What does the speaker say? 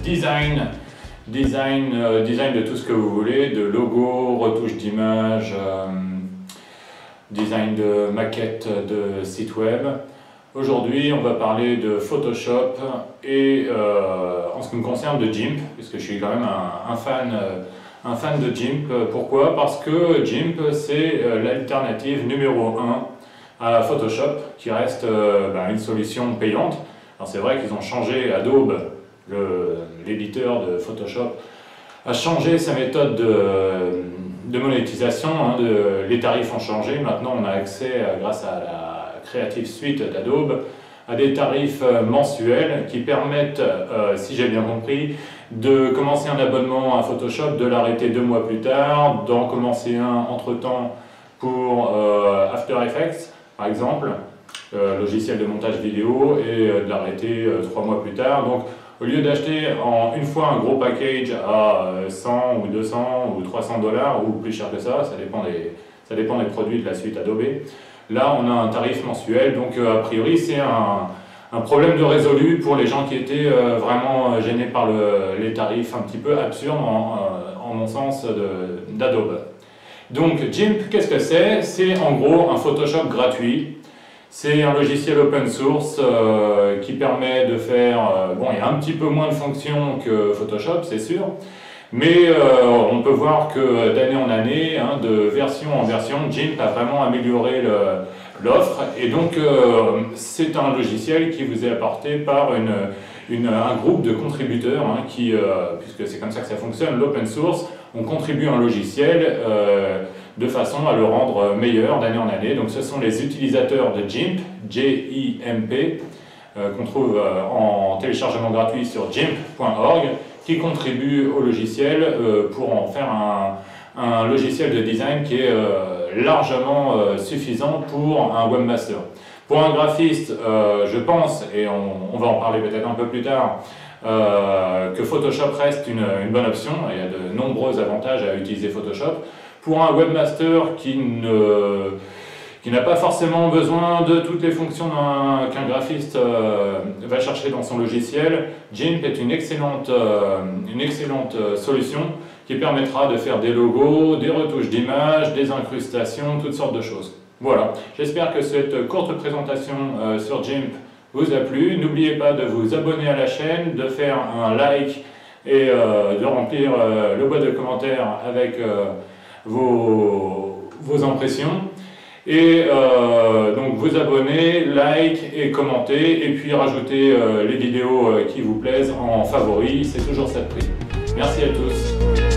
design de tout ce que vous voulez, de logo, retouche d'image, design de maquettes de site web. Aujourd'hui, on va parler de Photoshop et en ce qui me concerne de GIMP, puisque je suis quand même un fan de GIMP. Pourquoi? Parce que GIMP, c'est l'alternative numéro 1 à Photoshop, qui reste une solution payante. Alors c'est vrai qu'ils ont changé, Adobe, l'éditeur de Photoshop, a changé sa méthode de monétisation, les tarifs ont changé. Maintenant, on a accès, grâce à la Creative Suite d'Adobe, à des tarifs mensuels qui permettent, si j'ai bien compris, de commencer un abonnement à Photoshop, de l'arrêter 2 mois plus tard, d'en commencer un entre-temps pour After Effects, par exemple, logiciel de montage vidéo, et de l'arrêter 3 mois plus tard. Donc, au lieu d'acheter une fois un gros package à 100 ou 200 ou 300 $, ou plus cher que ça dépend des produits de la suite Adobe, là on a un tarif mensuel. Donc a priori c'est un problème de résolu pour les gens qui étaient vraiment gênés par les tarifs un petit peu absurdes, en mon sens, d'Adobe. Donc GIMP, qu'est-ce que c'est? C'est en gros un Photoshop gratuit. C'est un logiciel open source qui permet de faire, il y a un petit peu moins de fonctions que Photoshop, c'est sûr, mais on peut voir que d'année en année, de version en version, GIMP a vraiment amélioré l'offre, et donc c'est un logiciel qui vous est apporté par un groupe de contributeurs, puisque c'est comme ça que ça fonctionne, l'open source. On contribue un logiciel de façon à le rendre meilleur d'année en année. Donc ce sont les utilisateurs de GIMP, G-I-M-P, qu'on trouve en téléchargement gratuit sur gimp.org, qui contribuent au logiciel pour en faire un logiciel de design qui est largement suffisant pour un webmaster. Pour un graphiste, je pense, et on va en parler peut-être un peu plus tard, que Photoshop reste une bonne option. Il y a de nombreux avantages à utiliser Photoshop. Pour un webmaster qui n'a pas forcément besoin de toutes les fonctions qu'un graphiste va chercher dans son logiciel, GIMP est une excellente solution qui permettra de faire des logos, des retouches d'images, des incrustations, toutes sortes de choses. Voilà, j'espère que cette courte présentation sur GIMP vous a plu. N'oubliez pas de vous abonner à la chaîne, de faire un like et de remplir le boîte de commentaires avec vos impressions. Et donc vous abonner, like et commenter, et puis rajouter les vidéos qui vous plaisent en favoris, c'est toujours ça de prix. Merci à tous.